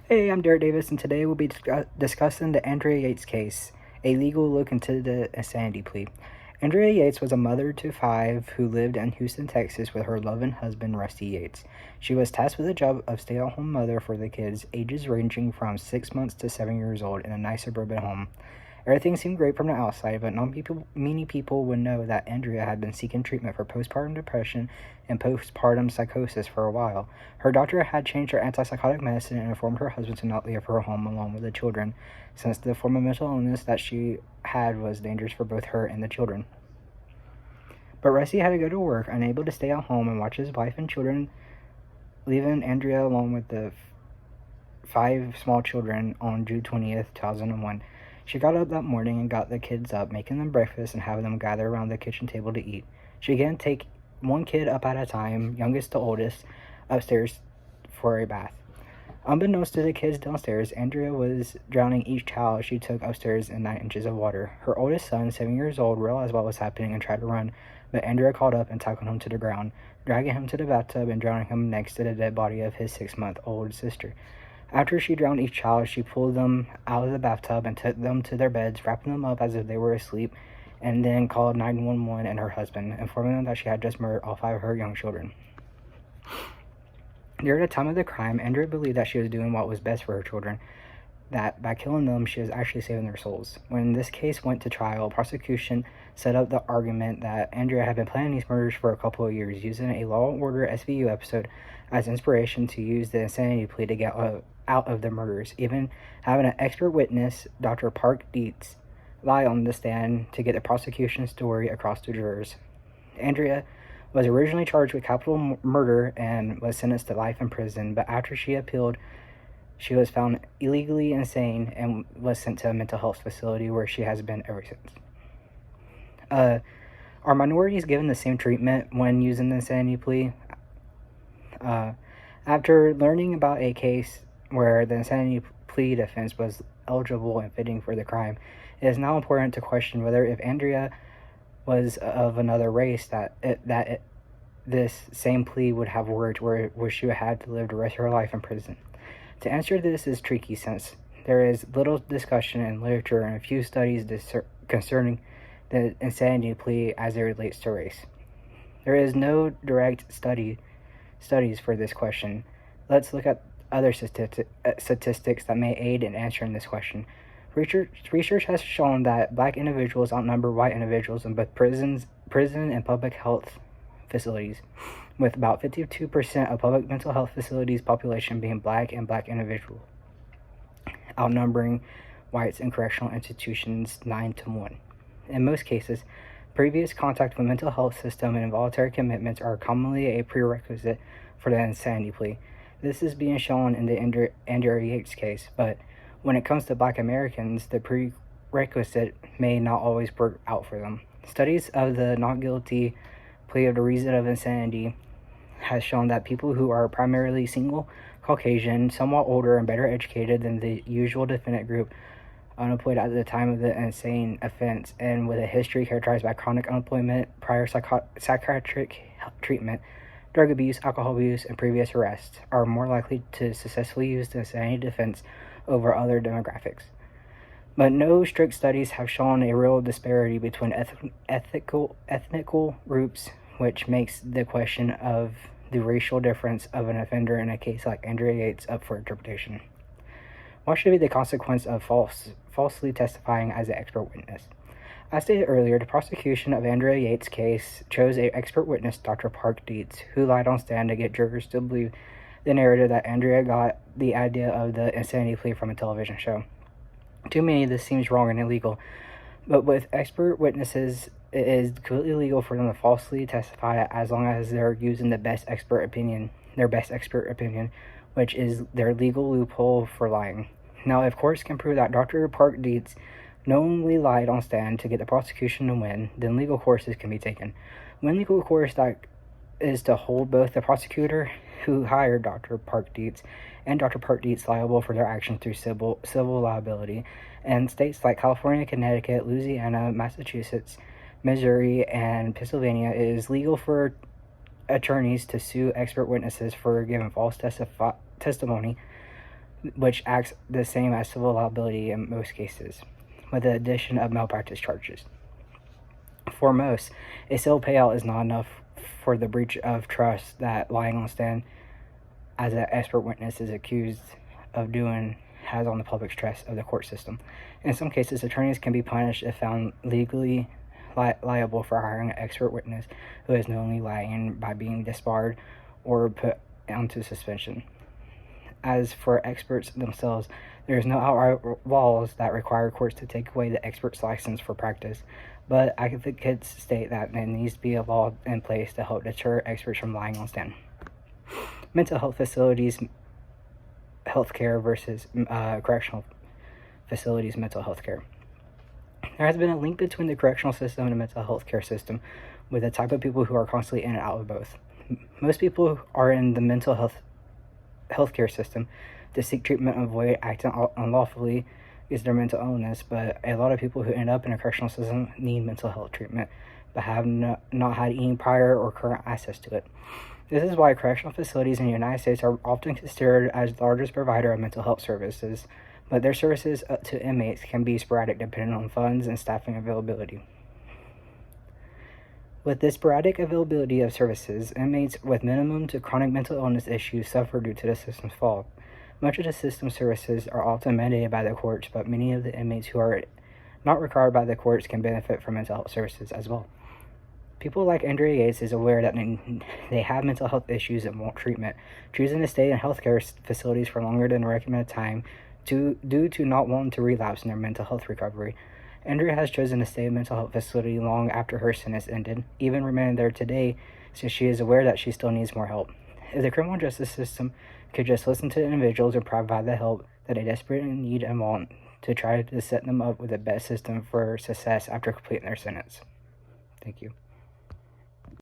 Hey, I'm Derek Davis, and today we'll be discussing the Andrea Yates case, a legal look into the insanity plea. Andrea Yates was a mother to five who lived in Houston, Texas with her loving husband, Rusty Yates. She was tasked with the job of stay-at-home mother for the kids, ages ranging from 6 months to 7 years old, in a nice suburban home. Everything seemed great from the outside, but many people would know that Andrea had been seeking treatment for postpartum depression and postpartum psychosis for a while. Her doctor had changed her antipsychotic medicine and informed her husband to not leave her home alone with the children, since the form of mental illness that she had was dangerous for both her and the children. But Rusty had to go to work, unable to stay at home and watch his wife and children, leaving Andrea alone with the five small children on June 20th, 2001. She got up that morning and got the kids up, making them breakfast and having them gather around the kitchen table to eat. She began to take one kid up at a time, youngest to oldest, upstairs for a bath. Unbeknownst to the kids downstairs, Andrea was drowning each child she took upstairs in 9 inches of water. Her oldest son, 7 years old, realized what was happening and tried to run, but Andrea caught up and tackled him to the ground, dragging him to the bathtub and drowning him next to the dead body of his 6-month-old sister. After she drowned each child, she pulled them out of the bathtub and took them to their beds, wrapping them up as if they were asleep, and then called 911 and her husband, informing them that she had just murdered all 5 of her young children. During the time of the crime, Andrea believed that she was doing what was best for her children, that by killing them, she was actually saving their souls. When this case went to trial, prosecution set up the argument that Andrea had been planning these murders for a couple of years, using a Law & Order SVU episode as inspiration to use the insanity plea to get out of the murders, even having an expert witness, Dr. Park Dietz, lie on the stand to get the prosecution's story across to jurors. Andrea was originally charged with capital murder and was sentenced to life in prison, but after she appealed, she was found illegally insane and was sent to a mental health facility where she has been ever since. Are minorities given the same treatment when using the insanity plea? After learning about a case where the insanity plea defense was eligible and fitting for the crime, it is now important to question whether if Andrea was of another race this same plea would have worked, where she would have to live the rest of her life in prison. To answer this is tricky, since there is little discussion in literature and a few studies concerning the insanity plea as it relates to race. There is no direct studies for this question. Let's look at other statistics that may aid in answering this question. Research has shown that black individuals outnumber white individuals in both prison and public health facilities, with about 52% of public mental health facilities population being black and black individuals, outnumbering whites in correctional institutions 9-1. In most cases, previous contact with mental health system and involuntary commitments are commonly a prerequisite for the insanity plea. This is being shown in the Andrea Yates case, but when it comes to black Americans, the prerequisite may not always work out for them. Studies of the not guilty plea of the reason of insanity has shown that people who are primarily single, Caucasian, somewhat older, and better educated than the usual defendant group, unemployed at the time of the insane offense, and with a history characterized by chronic unemployment, prior psychiatric treatment, drug abuse, alcohol abuse, and previous arrests, are more likely to successfully use the insanity defense over other demographics. But no strict studies have shown a real disparity between ethnical groups, which makes the question of the racial difference of an offender in a case like Andrea Yates up for interpretation. What should be the consequence of falsely testifying as an expert witness? As stated earlier, the prosecution of Andrea Yates' case chose an expert witness, Dr. Park Dietz, who lied on stand to get jurors to believe the narrative that Andrea got the idea of the insanity plea from a television show. To me, this seems wrong and illegal, but with expert witnesses, it is completely legal for them to falsely testify as long as they're using their best expert opinion, which is their legal loophole for lying. Now, if courts can prove that Dr. Park Dietz knowingly lied on stand to get the prosecution to win, then legal courses can be taken. One legal course that is to hold both the prosecutor who hired Dr. Park Dietz and Dr. Park Dietz liable for their actions through civil liability. And states like California, Connecticut, Louisiana, Massachusetts, Missouri, and Pennsylvania, it is legal for attorneys to sue expert witnesses for giving false testimony which acts the same as civil liability in most cases, with the addition of malpractice charges. For most, a civil payout is not enough for the breach of trust that lying on stand as an expert witness is accused of doing has on the public's trust of the court system. In some cases, attorneys can be punished if found legally liable for hiring an expert witness who is knowingly lying by being disbarred or put onto suspension. As for experts themselves, there is no outright laws that require courts to take away the expert's license for practice, but advocates state that there needs to be a law in place to help deter experts from lying on stand. Mental health facilities, healthcare versus correctional facilities, mental health care. There has been a link between the correctional system and the mental health care system, with the type of people who are constantly in and out of both. Most people are in the mental healthcare system to seek treatment and avoid acting unlawfully is their mental illness, but a lot of people who end up in a correctional system need mental health treatment but have not had any prior or current access to it. This is why correctional facilities in the United States are often considered as the largest provider of mental health services, but their services to inmates can be sporadic depending on funds and staffing availability. With this sporadic availability of services, inmates with minimum to chronic mental illness issues suffer due to the system's fault. Much of the system's services are often mandated by the courts, but many of the inmates who are not required by the courts can benefit from mental health services as well. People like Andrea Yates is aware that they have mental health issues and want treatment, choosing to stay in healthcare facilities for longer than the recommended time due to not wanting to relapse in their mental health recovery. Andrea has chosen to stay in a mental health facility long after her sentence ended, even remaining there today, since she is aware that she still needs more help. If the criminal justice system could just listen to individuals and provide the help that they desperately need and want to try to set them up with the best system for success after completing their sentence. Thank you.